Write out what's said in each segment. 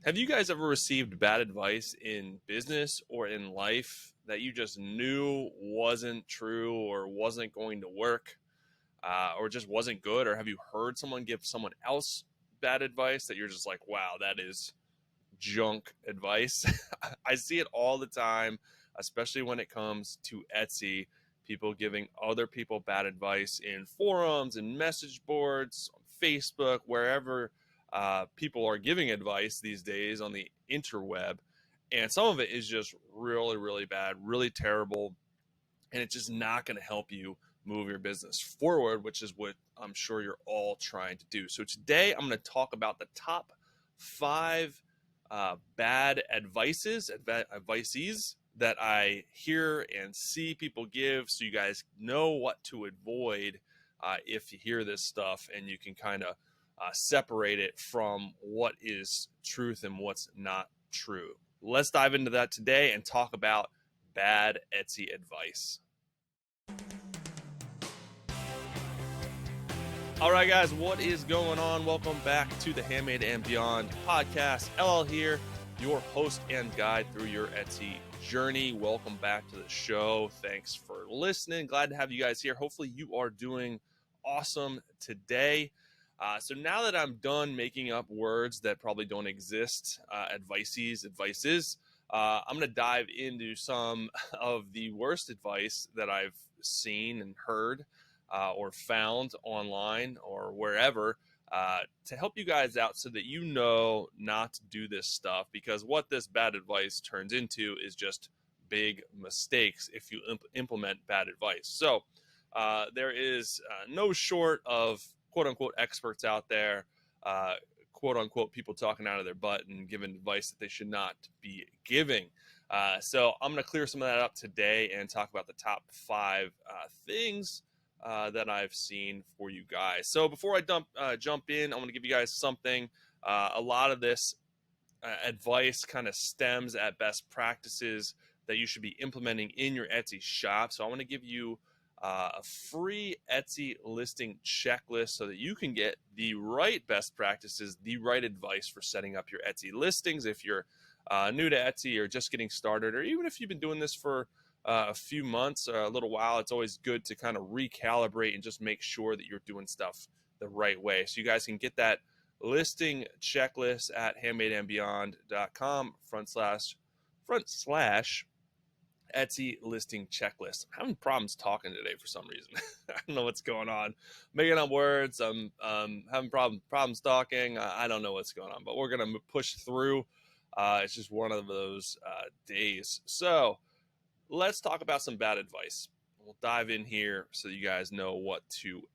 Have you guys ever received bad advice in business or in life that you just knew wasn't true or wasn't going to work or just wasn't good? Or have you heard someone give someone else bad advice that you're just like, wow, that is junk advice? I see it all the time, especially when it comes to Etsy. People giving other people bad advice in forums and message boards, on Facebook, wherever people are giving advice these days on the interweb. And some of it is just really, really bad, really terrible. And it's just not going to help you move your business forward, which is what I'm sure you're all trying to do. So today I'm going to talk about the top 5 bad advices that I hear and see people give, so you guys know what to avoid if you hear this stuff, and you can kind of separate it from what is truth and what's not true. Let's dive into that today and talk about bad Etsy advice. All right, guys, what is going on? Welcome back to the Handmade and Beyond podcast. LL here, your host and guide through your Etsy journey. Welcome back to the show. Thanks for listening. Glad to have you guys here. Hopefully you are doing awesome today. So now that I'm done making up words that probably don't exist, advices, I'm going to dive into some of the worst advice that I've seen and heard or found online or wherever to help you guys out so that you know not to do this stuff, because what this bad advice turns into is just big mistakes if you implement bad advice. So there is no short of quote unquote experts out there, quote unquote people talking out of their butt and giving advice that they should not be giving. So I'm going to clear some of that up today and talk about the top 5 things that I've seen for you guys. So before I jump in, I want to give you guys something. A lot of this advice kind of stems at best practices that you should be implementing in your Etsy shop. So I want to give you a free Etsy listing checklist so that you can get the right best practices, the right advice for setting up your Etsy listings. If you're new to Etsy or just getting started, or even if you've been doing this for a few months, a little while, it's always good to kind of recalibrate and just make sure that you're doing stuff the right way. So you guys can get that listing checklist at handmadeandbeyond.com // Etsy listing checklist. I'm having problems talking today for some reason. I don't know what's going on. Making up words. I'm having problems talking. I don't know what's going on, but we're going to push through. It's just one of those days. So let's talk about some bad advice. We'll dive in here so you guys know what to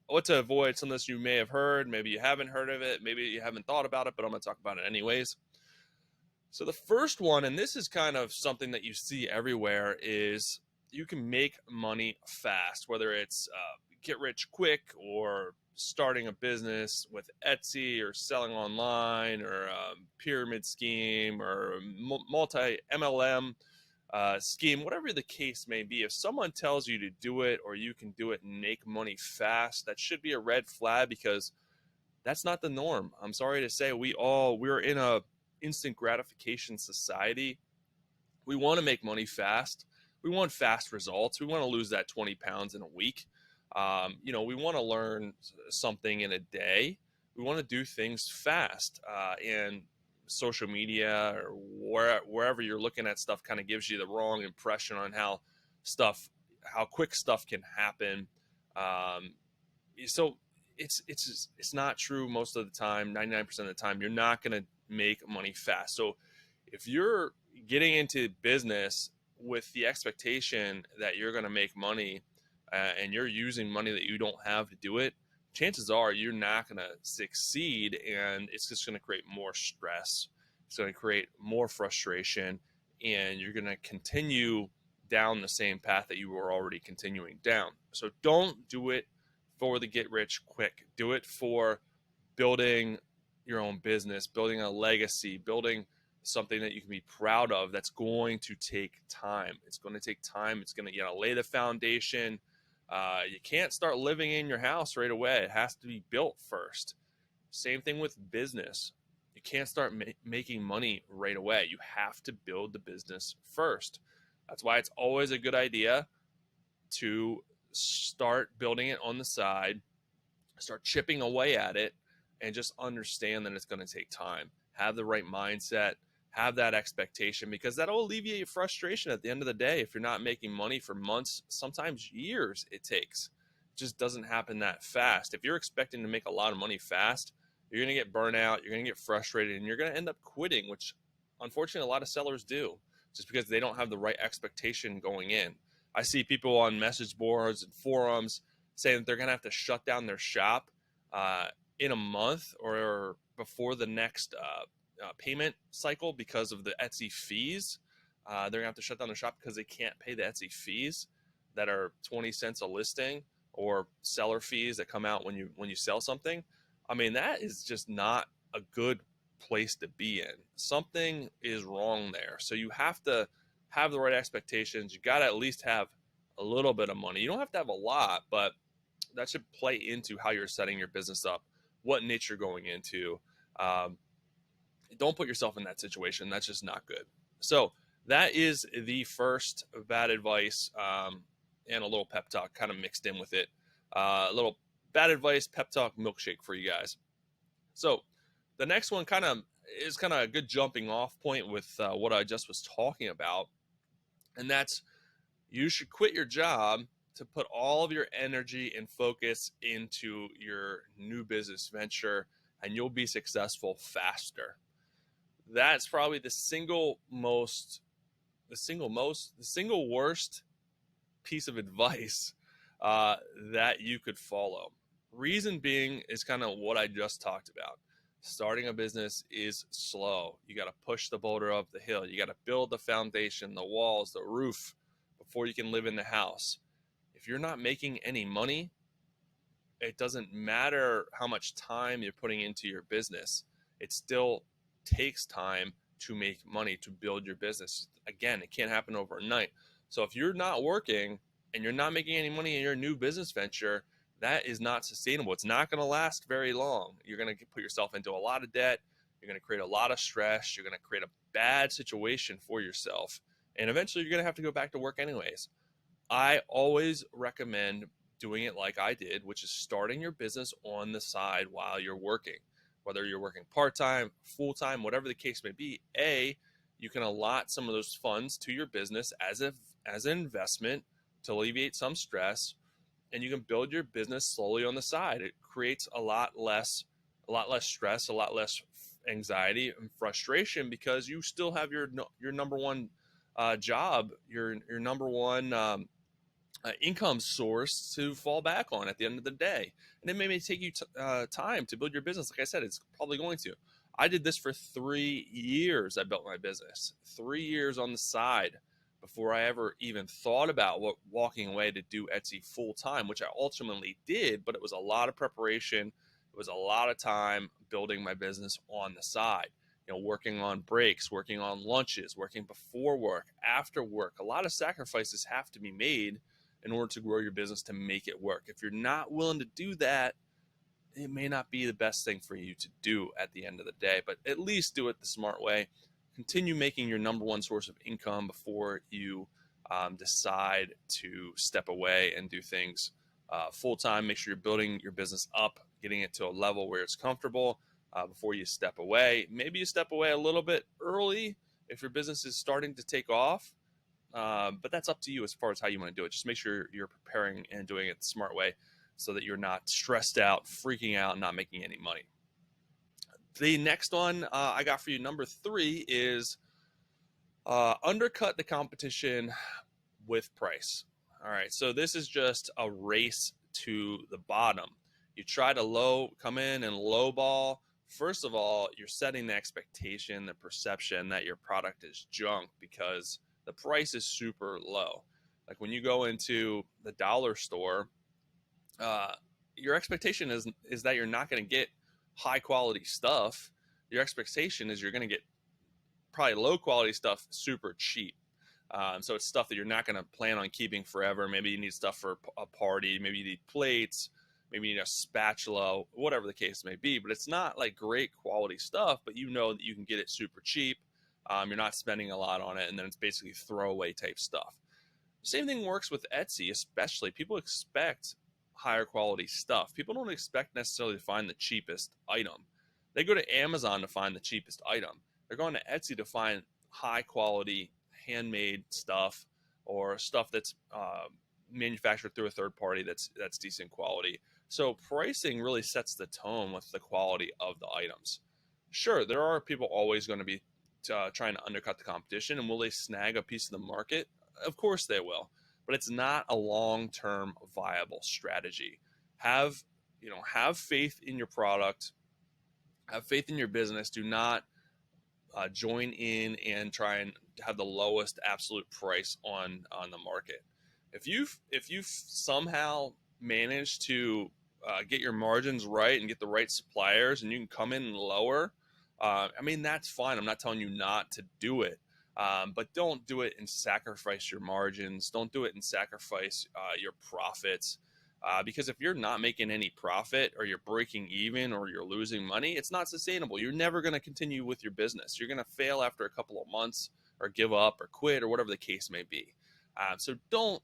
avoid. Some of this you may have heard, maybe you haven't heard of it, maybe you haven't thought about it, but I'm going to talk about it anyways. So the first one, and this is kind of something that you see everywhere, is you can make money fast, whether it's get rich quick or starting a business with Etsy or selling online or pyramid scheme or multi MLM scheme, whatever the case may be. If someone tells you to do it or you can do it and make money fast, that should be a red flag, because that's not the norm. I'm sorry to say, we're in a instant gratification society. We want to make money fast. We want fast results. We want to lose that 20 pounds in a week. We want to learn something in a day. We want to do things fast. And social media or wherever you're looking at stuff kind of gives you the wrong impression on how quick stuff can happen. So it's not true most of the time. 99% of the time, you're not going to make money fast. So if you're getting into business with the expectation that you're going to make money and you're using money that you don't have to do it, chances are you're not going to succeed, and it's just going to create more stress. It's going to create more frustration, and you're going to continue down the same path that you were already continuing down. So don't do it for the get rich quick. Do it for building your own business, building a legacy, building something that you can be proud of. That's going to take time. It's going to take time. It's going to lay the foundation. You can't start living in your house right away. It has to be built first. Same thing with business. You can't start making money right away. You have to build the business first. That's why it's always a good idea to start building it on the side, start chipping away at it, and just understand that it's going to take time. Have the right mindset, have that expectation, because that'll alleviate frustration at the end of the day. If you're not making money for months, sometimes years it takes. It just doesn't happen that fast. If you're expecting to make a lot of money fast, you're going to get burnout, you're going to get frustrated, and you're going to end up quitting, which unfortunately a lot of sellers do, just because they don't have the right expectation going in. I see people on message boards and forums saying that they're going to have to shut down their shop in a month or before the next payment cycle because of the Etsy fees. They're going to have to shut down their shop because they can't pay the Etsy fees that are 20 cents a listing, or seller fees that come out when you sell something. I mean, that is just not a good place to be in. Something is wrong there. So you have to have the right expectations. You got to at least have a little bit of money. You don't have to have a lot, but that should play into how you're setting your business up, what niche you're going into. Don't put yourself in that situation. That's just not good. So that is the first bad advice, and a little pep talk kind of mixed in with it. A little bad advice, pep talk milkshake for you guys. So the next one is a good jumping off point with what I just was talking about. And that's, you should quit your job to put all of your energy and focus into your new business venture, and you'll be successful faster. That's probably the single worst piece of advice that you could follow. Reason being is kind of what I just talked about. Starting a business is slow. You got to push the boulder up the hill. You got to build the foundation, the walls, the roof before you can live in the house. If you're not making any money, it doesn't matter how much time you're putting into your business. It still takes time to make money, to build your business. Again, it can't happen overnight. So if you're not working and you're not making any money in your new business venture, that is not sustainable. It's not going to last very long. You're going to put yourself into a lot of debt. You're going to create a lot of stress. You're going to create a bad situation for yourself. And eventually you're going to have to go back to work anyways. I always recommend doing it like I did, which is starting your business on the side while you're working. Whether you're working part-time, full-time, whatever the case may be, you can allot some of those funds to your business as an investment to alleviate some stress, and you can build your business slowly on the side. It creates a lot less stress, a lot less anxiety and frustration, because you still have your number one job, your number one income source to fall back on at the end of the day. And it may take you time to build your business. Like I said, it's probably going to. I did this for 3 years. I built my business 3 years on the side before I ever even thought about walking away to do Etsy full time, which I ultimately did. But it was a lot of preparation. It was a lot of time building my business on the side. Working on breaks, working on lunches, working before work, after work. A lot of sacrifices have to be made in order to grow your business to make it work. If you're not willing to do that, it may not be the best thing for you to do at the end of the day, but at least do it the smart way. Continue making your number one source of income before you decide to step away and do things full time. Make sure you're building your business up, getting it to a level where it's comfortable before you step away. Maybe you step away a little bit early if your business is starting to take off. But that's up to you as far as how you want to do it. Just make sure you're preparing and doing it the smart way so that you're not stressed out, freaking out, not making any money. The next one I got for you, number 3, is undercut the competition with price. All right, so this is just a race to the bottom. You try to come in and lowball. First of all, you're setting the expectation, the perception that your product is junk because the price is super low. Like when you go into the dollar store, your expectation is that you're not going to get high quality stuff. Your expectation is you're going to get probably low quality stuff super cheap. So it's stuff that you're not going to plan on keeping forever. Maybe you need stuff for a party. Maybe you need plates. maybe you need a spatula, whatever the case may be, but it's not like great quality stuff, but you know that you can get it super cheap. You're not spending a lot on it, and then it's basically throwaway type stuff. Same thing works with Etsy, especially. People expect higher quality stuff. People don't expect necessarily to find the cheapest item. They go to Amazon to find the cheapest item. They're going to Etsy to find high quality handmade stuff, or stuff that's manufactured through a third party that's decent quality. So pricing really sets the tone with the quality of the items. Sure, there are people always going to be trying to undercut the competition, and will they snag a piece of the market? Of course they will, but it's not a long-term viable strategy. Have have faith in your product, have faith in your business. Do not join in and try and have the lowest absolute price on the market. If you've somehow managed to get your margins right and get the right suppliers, and you can come in lower, I mean, that's fine. I'm not telling you not to do it, but don't do it and sacrifice your margins. Don't do it and sacrifice your profits. Because if you're not making any profit, or you're breaking even, or you're losing money, it's not sustainable. You're never going to continue with your business. You're going to fail after a couple of months, or give up, or quit, or whatever the case may be. So don't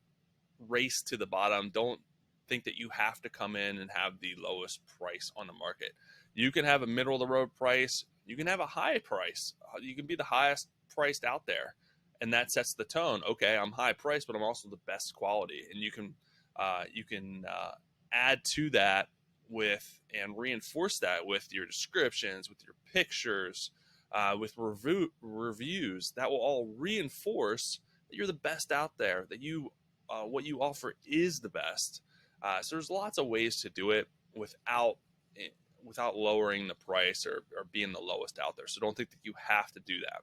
race to the bottom. Don't think that you have to come in and have the lowest price on the market. You can have a middle of the road price. You can have a high price. You can be the highest priced out there, and that sets the tone. Okay, I'm high priced, but I'm also the best quality, and you can add to that with and reinforce that with your descriptions, with your pictures, with reviews. That will all reinforce that you're the best out there, that what you offer is the best. So there's lots of ways to do it without lowering the price, or being the lowest out there. So don't think that you have to do that.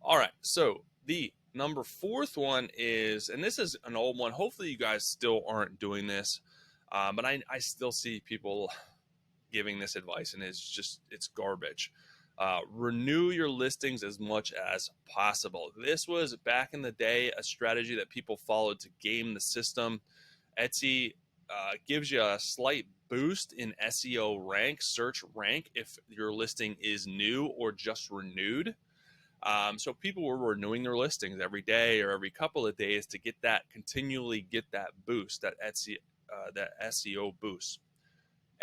All right, so the number fourth one is, and this is an old one. Hopefully you guys still aren't doing this, but I still see people giving this advice, and it's garbage. Renew your listings as much as possible. This was, back in the day, a strategy that people followed to game the system. Etsy gives you a slight boost in SEO rank, search rank, if your listing is new or just renewed. So people were renewing their listings every day or every couple of days to continually get that boost, that SEO boost.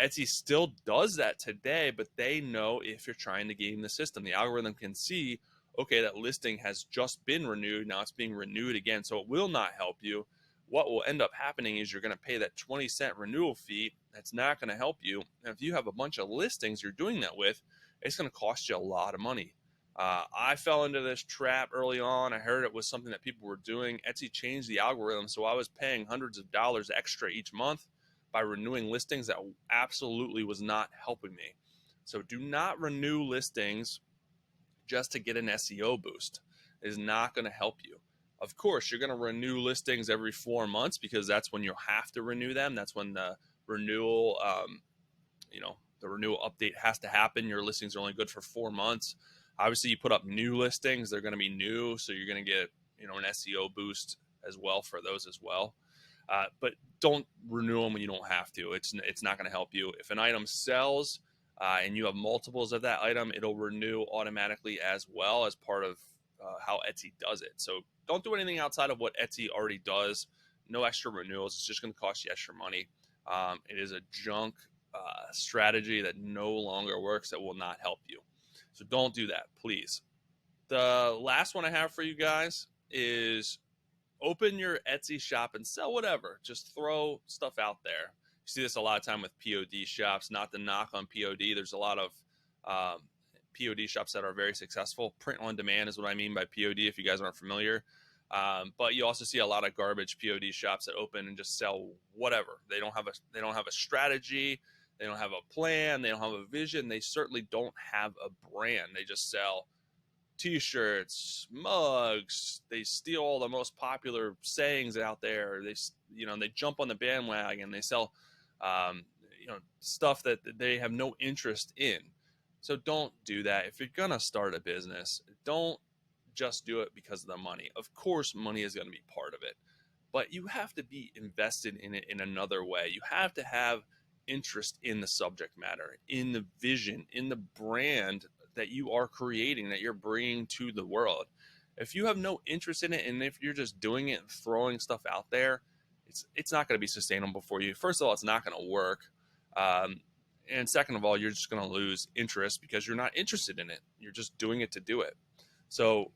Etsy still does that today, but they know if you're trying to game the system. The algorithm can see, okay, that listing has just been renewed. Now it's being renewed again, so it will not help you. What will end up happening is you're going to pay that 20-cent renewal fee. That's not going to help you. And if you have a bunch of listings you're doing that with, it's going to cost you a lot of money. I fell into this trap early on. I heard it was something that people were doing. Etsy changed the algorithm, so I was paying hundreds of dollars extra each month by renewing listings that absolutely was not helping me. So do not renew listings just to get an SEO boost. It is not going to help you. Of course, you're going to renew listings every 4 months, because that's when you'll have to renew them. That's when the renewal, the renewal update has to happen. Your listings are only good for 4 months. Obviously, you put up new listings, they're going to be new, so you're going to get an SEO boost as well for those as well. But don't renew them when you don't have to. It's not going to help you. If an item sells and you have multiples of that item, it'll renew automatically as well, as part of how Etsy does it. So don't do anything outside of what Etsy already does. No extra renewals. It's just going to cost you extra money. It is a junk strategy that no longer works, that will not help you. So don't do that, please. The last one I have for you guys is open your Etsy shop and sell whatever. Just throw stuff out there. You see this a lot of time with POD shops. Not to knock on POD. There's a lot of POD shops that are very successful. Print on demand is what I mean by POD, if you guys aren't familiar. But you also see a lot of garbage POD shops that open and just sell whatever. They don't have a strategy. They don't have a plan. They don't have a vision. They certainly don't have a brand. They just sell T-shirts, mugs. They steal all the most popular sayings out there. They jump on the bandwagon. They sell, stuff that they have no interest in. So don't do that. If you're gonna start a business, don't just do it because of the money. Of course, money is going to be part of it, but you have to be invested in it in another way. You have to have interest in the subject matter, in the vision, in the brand that you are creating, that you're bringing to the world. If you have no interest in it, and if you're just doing it and throwing stuff out there, it's not going to be sustainable for you. First of all, it's not going to work. Um, and second of all, you're just going to lose interest because you're not interested in it. You're just doing it to do it. So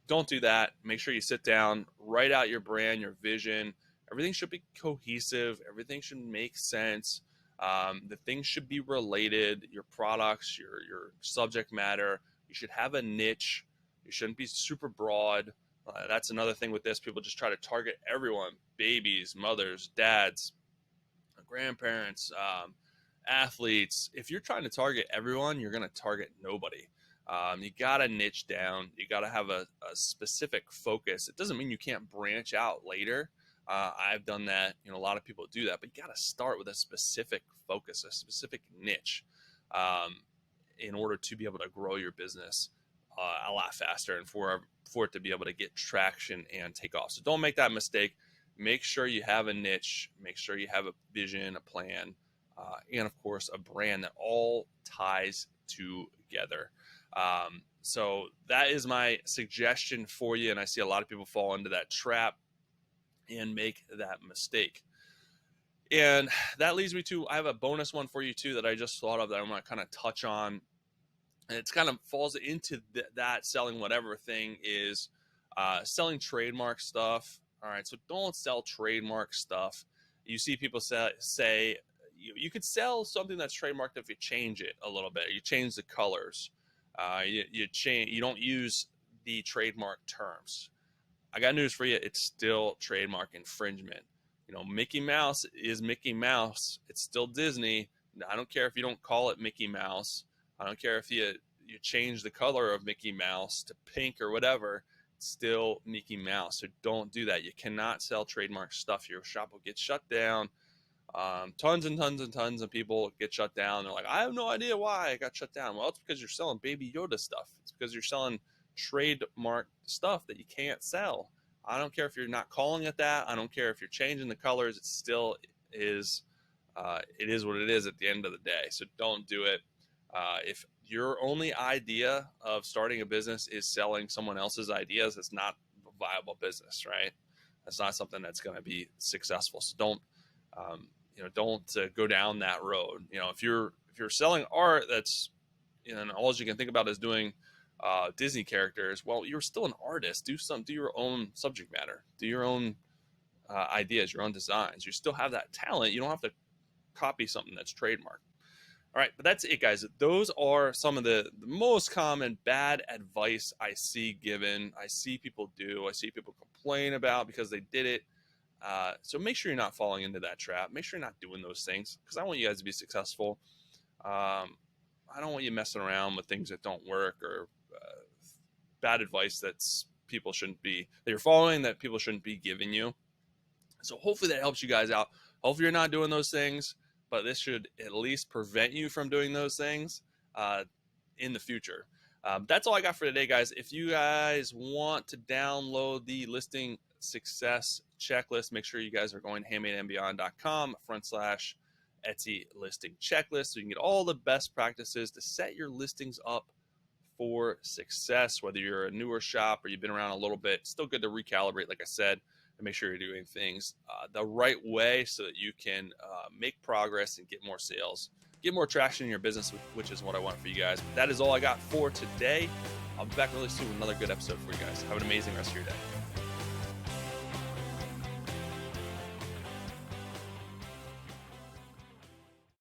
don't do that. Make sure you sit down, write out your brand, your vision. Everything should be cohesive. Everything should make sense. The things should be related. Your products, your subject matter. You should have a niche. You shouldn't be super broad. That's another thing with this. People just try to target everyone: babies, mothers, dads, grandparents, athletes. If you're trying to target everyone, you're going to target nobody. You got to niche down. You got to have a specific focus. It doesn't mean you can't branch out later. I've done that. A lot of people do that, but you got to start with a specific focus, a specific niche, in order to be able to grow your business a lot faster and for it to be able to get traction and take off. So don't make that mistake. Make sure you have a niche. Make sure you have a vision, a plan, and of course, a brand that all ties together. So that is my suggestion for you. And I see a lot of people fall into that trap and make that mistake. And that leads me to, I have a bonus one for you too that I just thought of that I'm going to kind of touch on. And it's kind of falls into that selling whatever thing is selling trademark stuff. All right. So don't sell trademark stuff. You see people say you could sell something that's trademarked if you change it a little bit. You change the colors. You don't use the trademark terms. I got news for you. It's still trademark infringement. Mickey Mouse is Mickey Mouse. It's still Disney. I don't care if you don't call it Mickey Mouse. I don't care if you change the color of Mickey Mouse to pink or whatever. It's still Mickey Mouse. So don't do that. You cannot sell trademark stuff. Your shop will get shut down. Tons and tons and tons of people get shut down. They're like, I have no idea why I got shut down. Well, it's because you're selling Baby Yoda stuff. It's because you're selling trademark stuff that you can't sell. I don't care if you're not calling it that. I don't care if you're changing the colors. It still is. It is what it is at the end of the day. So don't do it. If your only idea of starting a business is selling someone else's ideas, it's not a viable business, right? That's not something that's going to be successful. So don't go down that road. If you're selling art that's, all you can think about is doing Disney characters, well, you're still an artist. Do your own subject matter. Do your own ideas, your own designs. You still have that talent. You don't have to copy something that's trademarked. All right, but that's it, guys. Those are some of the most common bad advice I see given. I see people do. I see people complain about because they did it. So make sure you're not falling into that trap. Make sure you're not doing those things because I want you guys to be successful. I don't want you messing around with things that don't work or bad advice that you're following that people shouldn't be giving you. So hopefully that helps you guys out. Hopefully you're not doing those things, but this should at least prevent you from doing those things in the future. That's all I got for today, guys. If you guys want to download the listing success checklist, make sure you guys are going to handmadeandbeyond.com/Etsy listing checklist so you can get all the best practices to set your listings up for success. Whether you're a newer shop or you've been around a little bit, it's still good to recalibrate, like I said, and make sure you're doing things the right way so that you can make progress and get more sales, get more traction in your business, which is what I want for you guys. But that is all I got for today. I'll be back really soon with another good episode for you guys. Have an amazing rest of your day.